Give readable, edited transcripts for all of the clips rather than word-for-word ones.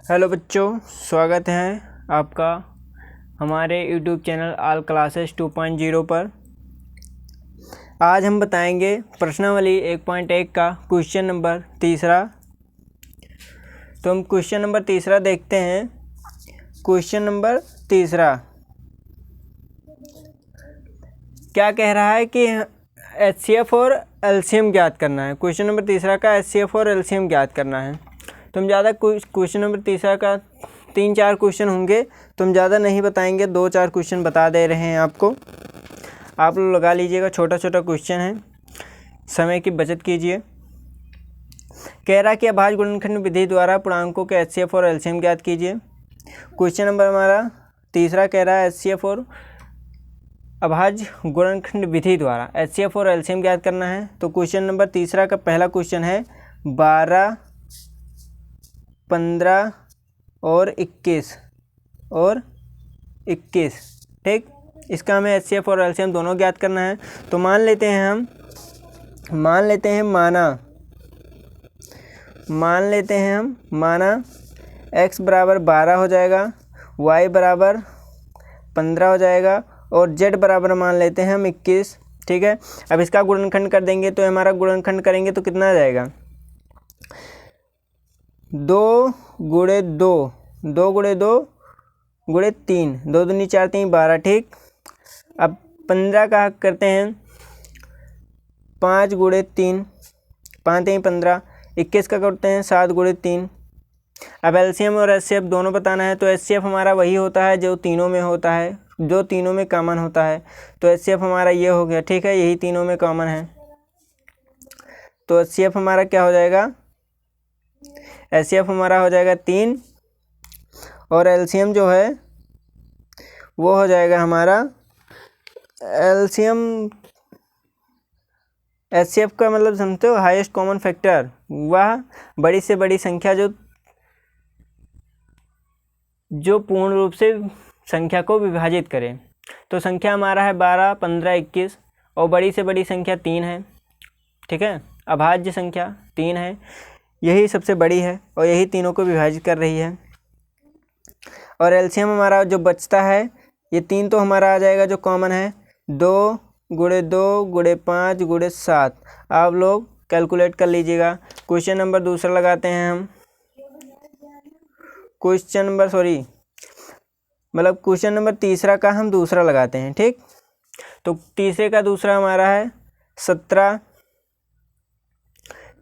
Hello बच्चों, स्वागत है आपका हमारे YouTube चैनल ऑल क्लासेस 2.0 पर। आज हम बताएंगे प्रश्नावली 1.1 का क्वेश्चन नंबर तीसरा। तो हम क्वेश्चन नंबर तीसरा देखते हैं। क्वेश्चन नंबर तीसरा क्या कह रहा है कि HCF और LCM ज्ञात करना है। क्वेश्चन नंबर तीसरा का HCF और LCM ज्ञात करना है। तुम ज़्यादा क्वेश्चन नंबर तीसरा का 3-4 क्वेश्चन होंगे, तुम ज़्यादा नहीं बताएंगे, 2-4 क्वेश्चन बता दे रहे हैं आपको। आप लोग लगा लीजिएगा, छोटा छोटा क्वेश्चन है, समय की बचत कीजिए। कह रहा कि अभाज्य गुणनखंड विधि द्वारा पूर्णांकों के HCF और LCM ज्ञात कीजिए। क्वेश्चन नंबर हमारा तीसरा कह रहा है HCF और अभाज्य गुणनखंड विधि द्वारा HCF और LCM ज्ञात करना है। तो क्वेश्चन नंबर तीसरा का पहला क्वेश्चन है 12, 15 और 21 ठीक। इसका हमें HCF और LCM दोनों ज्ञात करना है। तो मान लेते हैं माना x बराबर 12 हो जाएगा, y बराबर 15 हो जाएगा और z बराबर मान लेते हैं हम 21। ठीक है, अब इसका गुणनखंड कर देंगे तो हमारा गुणनखंड करेंगे तो कितना आ जाएगा, 2 गुणे 2 गुणे 2 गुणे 3, 2 दूनी 4 3 12। ठीक, अब 15 का हक करते हैं 5 गुणे 3, 5 3 15। 21 का करते हैं 7 गुणे 3। अब LCM और HCF दोनों बताना है। तो HCF हमारा वही होता है जो तीनों में होता है, जो तीनों में कॉमन होता है। तो HCF हमारा ये हो गया। ठीक है, यही तीनों में कॉमन है। तो HCF हमारा क्या हो जाएगा, HCF हमारा हो जाएगा 3 और LCM जो है वो हो जाएगा हमारा LCM। HCF का मतलब समझते हो, हाईएस्ट कॉमन फैक्टर, वह बड़ी से बड़ी संख्या जो पूर्ण रूप से संख्या को विभाजित करे। तो संख्या हमारा है 12, 15, 21 और बड़ी से बड़ी संख्या 3 है। ठीक है, अभाज्य संख्या 3 है, यही सबसे बड़ी है और यही तीनों को विभाजित कर रही है। और LCM हमारा जो बचता है, ये 3 तो हमारा आ जाएगा जो कॉमन है, 2 गुणे 2 गुणे 5 गुणे 7। आप लोग कैलकुलेट कर लीजिएगा। क्वेश्चन नंबर दूसरा लगाते हैं हम। क्वेश्चन नंबर तीसरा का हम दूसरा लगाते हैं। ठीक, तो तीसरे का दूसरा हमारा है 17,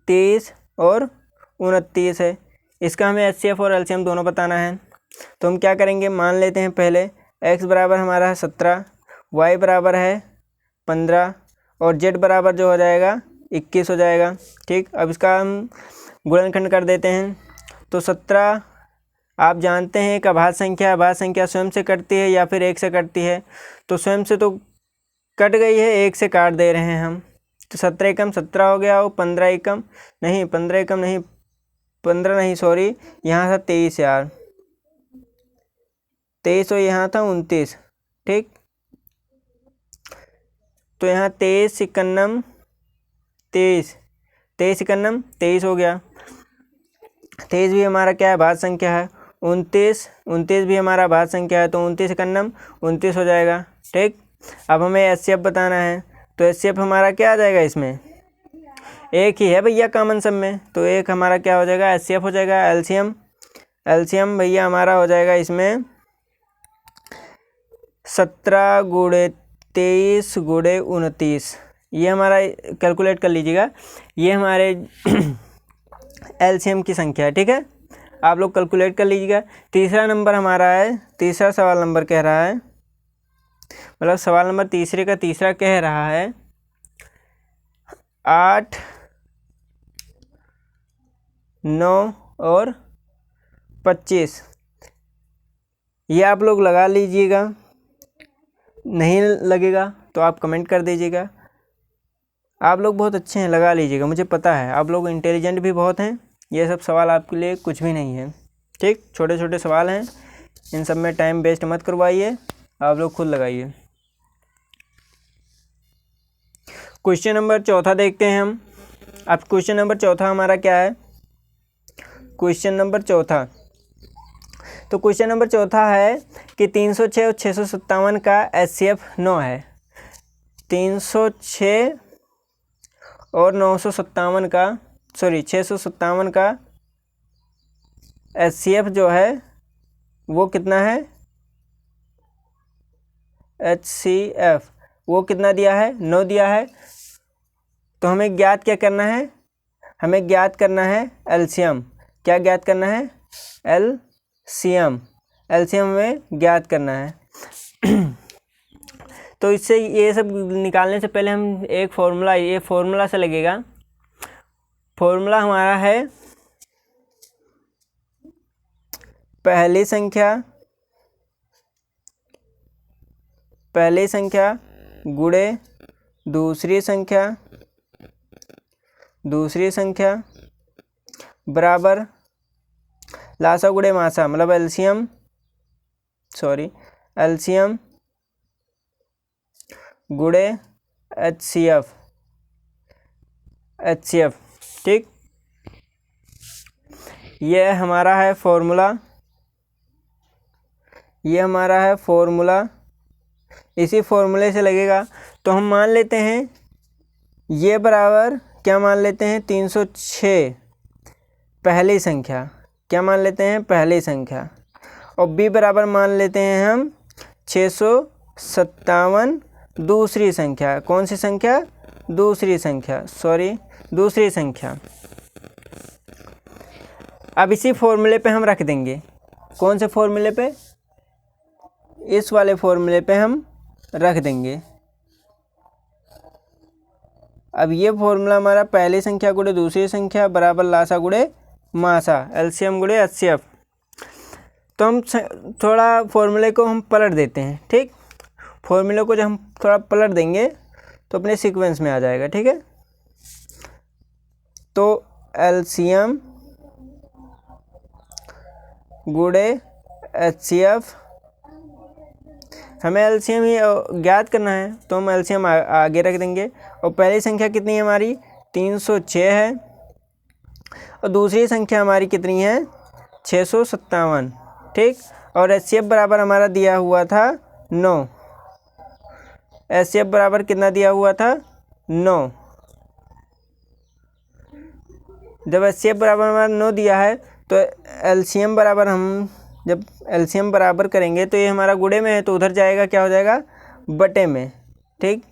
23 और 29 है। इसका हमें HCF और LCM दोनों बताना है। तो हम क्या करेंगे, मान लेते हैं पहले x बराबर हमारा है 17, y बराबर है 15 और z बराबर जो हो जाएगा 21 हो जाएगा। ठीक, अब इसका हम गुणनखंड कर देते हैं। तो 17 आप जानते हैं कि अभाज्य संख्या स्वयं से कटती है या फिर 1 से कटती है। तो स्वयं से तो कट गई है, 1 से काट दे रहे हैं हम। तो 17 एकम 17 हो गया और 15 एकम नहीं, 15 नहीं सॉरी, यहाँ था 23 यार, 23 और यहाँ था 29। ठीक, तो यहाँ 23 इकन्नम 23 हो गया। 23 भी हमारा क्या है, भाज्य संख्या है। 29 भी हमारा भाज्य संख्या है। तो 29 इकन्नम 29 हो जाएगा। ठीक, अब हमें HCF बताना है। तो HCF हमारा क्या आ जाएगा, इसमें एक ही है भैया कॉमन सब में, तो एक हमारा क्या हो जाएगा, HCF हो जाएगा। LCM भैया हमारा हो जाएगा इसमें 17 गुणे 23 गुणे 29। ये हमारा कैलकुलेट कर लीजिएगा, ये हमारे LCM की संख्या है। ठीक है, आप लोग कैलकुलेट कर लीजिएगा। तीसरा नंबर हमारा है, तीसरा सवाल नंबर कह रहा है, मतलब सवाल नंबर तीसरे का तीसरा कह रहा है 8, 9 और 25। ये आप लोग लगा लीजिएगा, नहीं लगेगा तो आप कमेंट कर दीजिएगा। आप लोग बहुत अच्छे हैं, लगा लीजिएगा, मुझे पता है आप लोग इंटेलिजेंट भी बहुत हैं। ये सब सवाल आपके लिए कुछ भी नहीं है। ठीक, छोटे छोटे सवाल हैं, इन सब में टाइम वेस्ट मत करवाइए, आप लोग खुद लगाइए। क्वेश्चन नंबर चौथा देखते हैं हम। अब क्वेश्चन नंबर चौथा हमारा क्या है, क्वेश्चन नंबर चौथा तो क्वेश्चन नंबर चौथा है कि 306 और 657 का HCF 9 है। 306 और 957 का 657 का HCF जो है वो कितना है, HCF वो कितना दिया है, 9 दिया है। तो हमें ज्ञात क्या करना है, हमें ज्ञात करना है एलसीएम। क्या ज्ञात करना है, एलसीएम में ज्ञात करना है। तो इससे ये सब निकालने से पहले हम एक फॉर्मूला, ये फॉर्मूला से लगेगा। फॉर्मूला हमारा है पहली संख्या गुणे दूसरी संख्या बराबर लासा गुणे मासा, मतलब एलसीएम गुणे HCF। ठीक, ये हमारा है फॉर्मूला, इसी फॉर्मूले से लगेगा। तो हम मान लेते हैं ये बराबर क्या मान लेते हैं, 306 पहली संख्या, क्या मान लेते हैं, पहली संख्या, और b बराबर मान लेते हैं हम 657 दूसरी संख्या। कौन सी संख्या, दूसरी संख्या। अब इसी फॉर्मूले पे हम रख देंगे। कौन से फॉर्मूले पे, इस वाले फॉर्मूले पे हम रख देंगे। अब ये फॉर्मूला हमारा पहली संख्या गुणे दूसरी संख्या बराबर लासा गुणे मासा, एलसीएम गुणे HCF। तो हम थोड़ा फॉर्मूले को हम पलट देते हैं। ठीक, फॉर्मूले को जब हम थोड़ा पलट देंगे तो अपने सीक्वेंस में आ जाएगा। ठीक है, तो एलसीएम गुणे HCF, हमें एलसीएम ही ज्ञात करना है तो हम एलसीएम आगे रख देंगे। और पहली संख्या कितनी है हमारी, 306 है, और दूसरी संख्या हमारी कितनी है, 657। ठीक, और HCF बराबर हमारा दिया हुआ था 9। HCF बराबर कितना दिया हुआ था, 9। जब HCF बराबर हमारा 9 दिया है तो एलसीएम बराबर हम जब एलसीएम बराबर करेंगे तो ये हमारा गुणे में है तो उधर जाएगा, क्या हो जाएगा, बटे में। ठीक,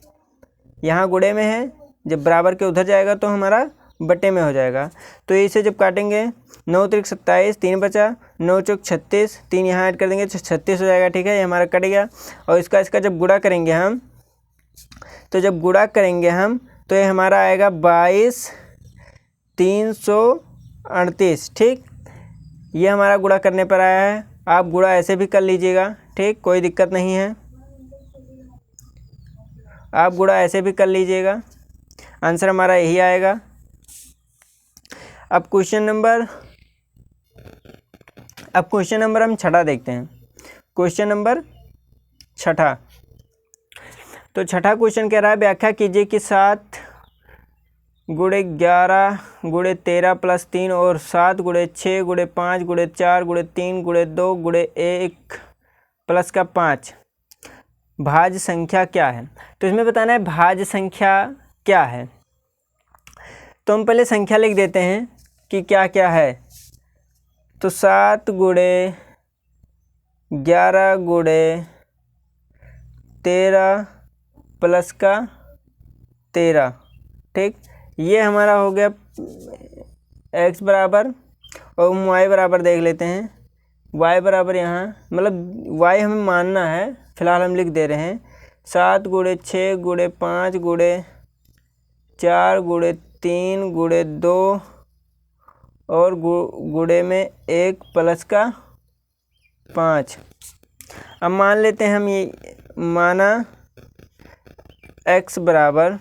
यहाँ गुणे में है, जब बराबर के उधर जाएगा तो हमारा बटे में हो जाएगा। तो इसे जब काटेंगे 9 त्रिक 27, 3 बचा, 9 चौक 36, 3 यहाँ ऐड कर देंगे तो 36 हो जाएगा। ठीक है, ये हमारा कट गया। और इसका जब गुणा करेंगे हम, तो जब गुणा करेंगे हम तो ये हमारा आएगा 22,338। ठीक, ये हमारा गुणा करने पर आया है। आप गुणा ऐसे भी कर लीजिएगा, ठीक, कोई दिक्कत नहीं है, आप गुणा ऐसे भी कर लीजिएगा, आंसर हमारा यही आएगा। अब क्वेश्चन नंबर हम छठा देखते हैं। क्वेश्चन नंबर छठा, तो छठा क्वेश्चन कह रहा है व्याख्या कीजिए कि 7 गुणे 11 गुणे 13 प्लस 3 और 7 गुणे 6 गुणे 5 गुणे 4 गुणे 3 गुणे 2 गुणे 1 प्लस का 5 भाज्य संख्या क्या है। तो इसमें बताना है भाज्य संख्या क्या है। तो हम पहले संख्या लिख देते हैं कि क्या क्या है। तो 7 गुणे 11 गुणे 13 प्लस का 13। ठीक, ये हमारा हो गया x बराबर, और हम y बराबर देख लेते हैं। y बराबर यहाँ मतलब y हमें मानना है, फिलहाल हम लिख दे रहे हैं 7 गुणे 6 गुणे 5 गुणे 4 गुणे 3 गुणे 2 और गुणे में 1 प्लस का 5। अब मान लेते हैं हम ये माना x बराबर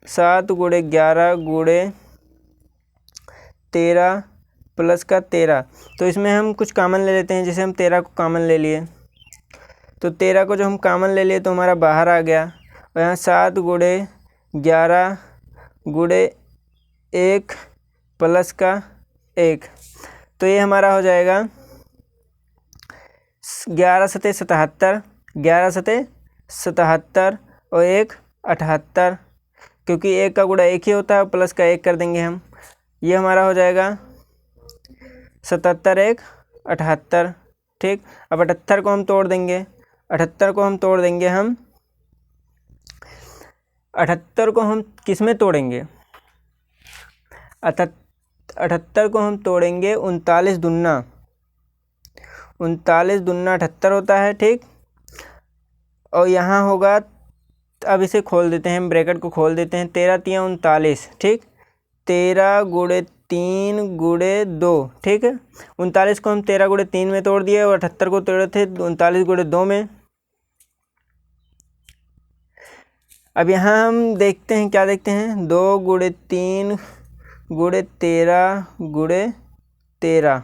7 गुणे 11 गुणे 13 प्लस का 13। तो इसमें हम कुछ कॉमन ले लेते हैं, जैसे हम 13 को कॉमन ले लिए, तो 13 को जो हम कॉमन ले लिए तो हमारा बाहर आ गया। और यहाँ 7 गुणे 11 गुणे 1 प्लस का 1, तो ये हमारा हो जाएगा 11 सते 77, 11 सते 77 और 1 78, क्योंकि 1 का गुणा 1 ही होता है, प्लस का 1 कर देंगे हम। ये हमारा हो जाएगा 77 1 78। ठीक, अब 78 को हम तोड़ देंगे, 78 को हम तोड़ देंगे हम 78 को हम किस में तोड़ेंगे? 78 को हम तोड़ेंगे 39 दूना 78 होता है। ठीक, और यहाँ होगा, अब इसे खोल देते हैं, ब्रैकेट को खोल देते हैं, 13 तिया 39। ठीक, 13 गुणे 3 गुणे 2। ठीक है, 39 को हम 13 गुणे 3 में तोड़ दिए और 78 को तोड़े थे 39 गुणे 2 में। अब यहाँ हम देखते हैं, क्या देखते हैं, 2 गुणे 3 गुणे 13 गुणे 13।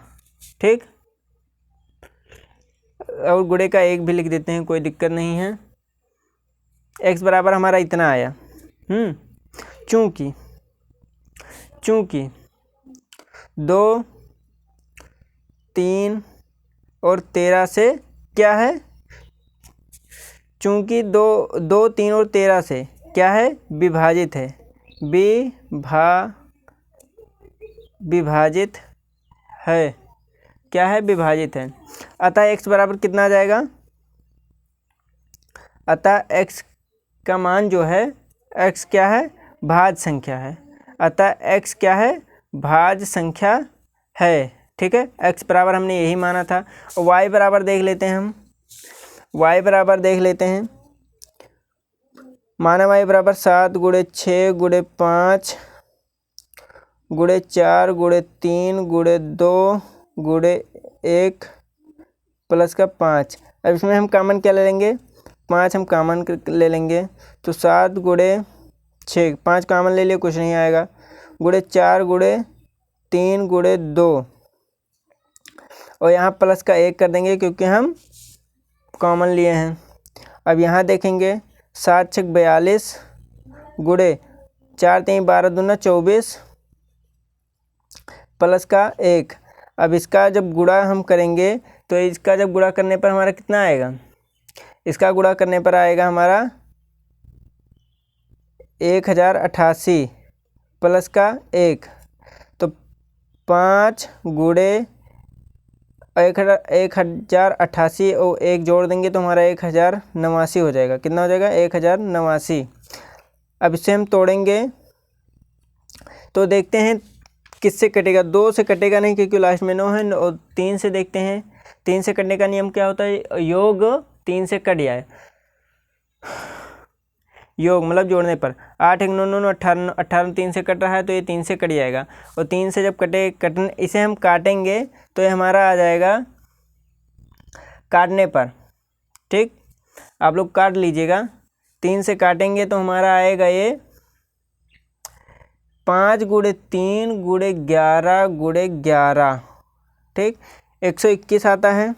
ठीक, और गुणे का 1 भी लिख देते हैं, कोई दिक्कत नहीं है। x बराबर हमारा इतना आया। चूँकि 2 3 और 13 से क्या है, चूँकि 2 3 और 13 से क्या है, विभाजित है, विभाजित है, क्या है, विभाजित है। अतः x बराबर कितना आ जाएगा? अतः x का मान जो है, x क्या है, भाज्य संख्या है। अतः x क्या है, भाज्य संख्या है। ठीक है, x बराबर हमने यही माना था। y बराबर देख लेते हैं हम, y बराबर देख लेते हैं, माना y बराबर 7 गुणे 6 गुणे 5 गुणे 4 गुणे 3 गुणे 2 गुणे 1 प्लस का 5। अब इसमें हम कॉमन क्या ले लेंगे? 5 हम कॉमन ले लेंगे, तो 7 गुणे 6, 5 कॉमन ले लिए, कुछ नहीं आएगा, गुणे 4 गुणे 3 गुणे 2 और यहाँ प्लस का 1 कर देंगे क्योंकि हम कॉमन लिए हैं। अब यहाँ देखेंगे 7 6 42 गुणे 4 3 12 दूना 24 प्लस का 1। अब इसका जब गुणा हम करेंगे तो इसका जब गुणा करने पर हमारा कितना आएगा? इसका गुणा करने पर आएगा हमारा 1088 प्लस का 1, तो 5 गुणे 1088 और 1 जोड़ देंगे तो हमारा 1089 हो जाएगा। कितना हो जाएगा? 1089। अब इसे हम तोड़ेंगे तो देखते हैं किससे कटेगा। 2 से कटेगा नहीं क्योंकि लास्ट में 9 है, और 3 से देखते हैं। 3 से कटने का नियम क्या होता है? योग 3 से कट जाए, योग मतलब जोड़ने पर। 8 1 9 9 18, 18 3 से कट रहा है तो ये 3 से कट जाएगा, और 3 से जब कटने इसे हम काटेंगे तो ये हमारा आ जाएगा काटने पर। ठीक, आप लोग काट लीजिएगा। 3 से काटेंगे तो हमारा आएगा ये 5 गुणे 3 गुणे 11 गुणे 11। ठीक, 121 आता है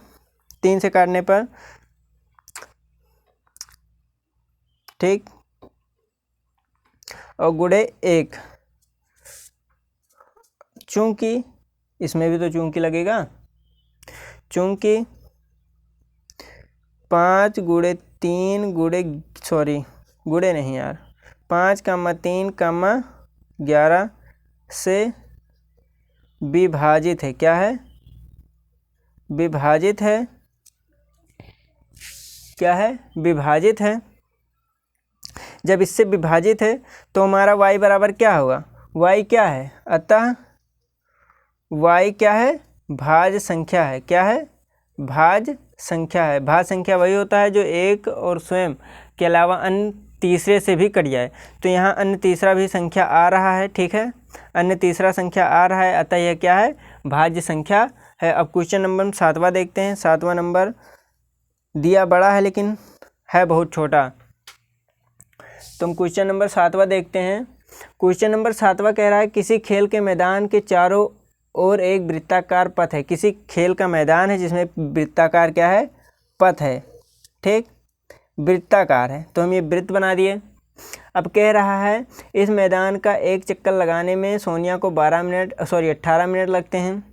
3 से काटने पर। ठीक, और गुणे 1, चूंकि इसमें भी तो चूंकि लगेगा, चूंकि 5 गुणे 3 गुणे गुणे नहीं यार, 5 कामा 3 कामा 11 से विभाजित है। क्या है? विभाजित है। क्या है? विभाजित है। जब इससे विभाजित है तो हमारा y बराबर क्या होगा? y क्या है? अतः y क्या है? भाज्य संख्या है। क्या है? भाज्य संख्या है। भाज्य संख्या वही होता है जो एक और स्वयं के अलावा अन्य तीसरे से भी कट जाए। तो यहाँ अन्य तीसरा भी संख्या आ रहा है। ठीक है, अन्य तीसरा संख्या आ रहा है, अतः यह क्या है? भाज्य संख्या है। अब क्वेश्चन नंबर 7वां देखते हैं। 7वां नंबर दिया बड़ा है लेकिन है बहुत छोटा, तो हम क्वेश्चन नंबर 7वां देखते हैं। क्वेश्चन नंबर 7वां कह रहा है किसी खेल के मैदान के चारों ओर एक वृत्ताकार पथ है। किसी खेल का मैदान है जिसमें वृत्ताकार क्या है? पथ है। ठीक, वृत्ताकार है, तो हम ये वृत्त बना दिए। अब कह रहा है इस मैदान का एक चक्कर लगाने में सोनिया को 18 मिनट लगते हैं।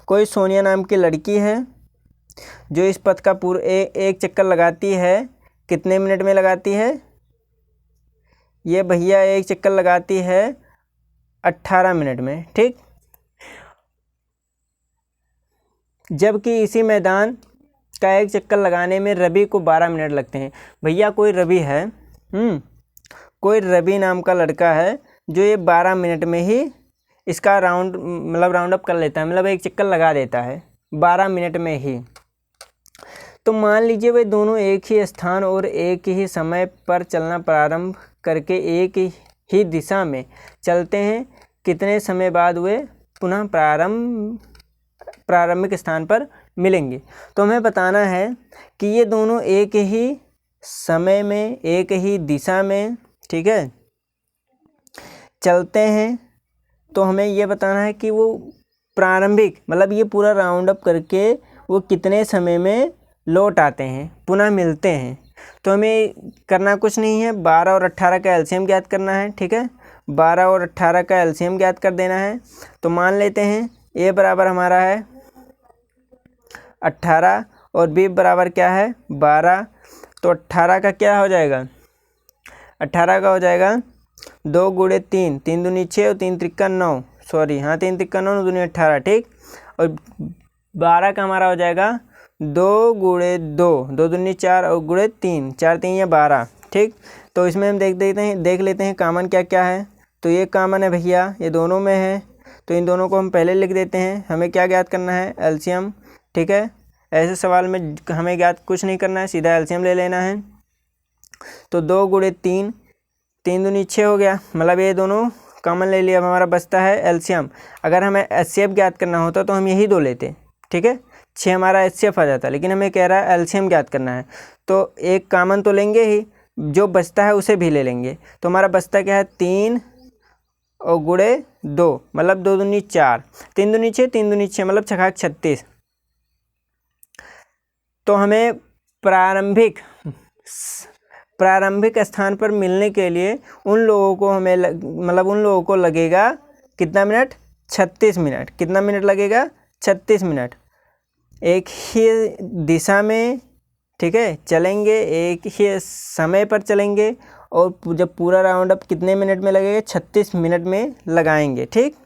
कोई सोनिया नाम की लड़की है जो इस पथ का पूरा एक चक्कर लगाती है, कितने मिनट में लगाती है? ये भैया एक चक्कर लगाती है 18 मिनट में, ठीक। जबकि इसी मैदान का एक चक्कर लगाने में रवि को 12 मिनट लगते हैं। भैया कोई रवि है, कोई रवि नाम का लड़का है जो ये 12 मिनट में ही इसका राउंड अप कर लेता है, मतलब एक चक्कर लगा देता है 12 मिनट में ही। तो मान लीजिए वे दोनों एक ही स्थान और एक ही समय पर चलना प्रारंभ करके एक ही दिशा में चलते हैं, कितने समय बाद वे पुनः प्रारंभिक स्थान पर मिलेंगे। तो हमें बताना है कि ये दोनों एक ही समय में एक ही दिशा में, ठीक है, चलते हैं। तो हमें ये बताना है कि वो प्रारंभिक मतलब ये पूरा राउंड अप करके वो कितने समय में लौट आते हैं, पुनः मिलते हैं। तो हमें करना कुछ नहीं है, 12 और 18 का एलसीएम ज्ञात करना है, ठीक है। 12 और 18 का एलसीएम ज्ञात कर देना है। तो मान लेते हैं ए बराबर हमारा है 18 और बी बराबर क्या है 12। तो 18 का क्या हो जाएगा, 18 का हो जाएगा 2 गुणे 3, 3 दूनी 6 और 3 त्रिक्का 9, सॉरी हाँ 3 त्रिक्का 9, 9 दूनी 18, ठीक। और 12 का हमारा हो जाएगा 2 गुणे 2, 2 दूनी 4 और गुणे 3, 4 3 या 12, ठीक। तो इसमें हम देख लेते हैं कामन क्या क्या है। तो ये कामन है भैया, ये दोनों में है, तो इन दोनों को हम पहले लिख देते हैं। हमें क्या ज्ञात करना है, एलसीएम, ठीक है। ऐसे सवाल में हमें ज्ञात कुछ नहीं करना है, सीधा एलसीएम ले लेना है। तो 2 गुणे 3, 3 दूनी 6 हो गया, मतलब ये दोनों कॉमन ले लिया। अब हमारा बचता है एलसीएम। अगर हमें एचसीएफ ज्ञात करना होता तो हम यही दो लेते, ठीक है, 6 हमारा एचसीएफ आ जाता, लेकिन हमें कह रहा है एलसीएम ज्ञात करना है। तो एक कॉमन तो लेंगे ही, जो बचता है उसे भी ले लेंगे। तो हमारा बचता क्या है 3 और गुणे 2, मतलब 2 दूनी 4, 3 दूनी 6, 3 दूनी 6, मतलब 6 36। तो हमें प्रारंभिक स्थान पर मिलने के लिए उन लोगों को उन लोगों को लगेगा कितना मिनट, 36 मिनट। कितना मिनट लगेगा, 36 मिनट। एक ही दिशा में, ठीक है, चलेंगे, एक ही समय पर चलेंगे, और जब पूरा राउंड अप कितने मिनट में लगेगा, 36 मिनट में लगाएंगे, ठीक।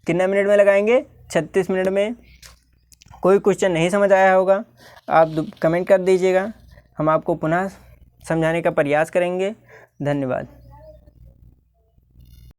कितने मिनट में लगाएंगे, 36 मिनट में। कोई क्वेश्चन नहीं समझ आया होगा आप कमेंट कर दीजिएगा, हम आपको पुनः समझाने का प्रयास करेंगे। धन्यवाद।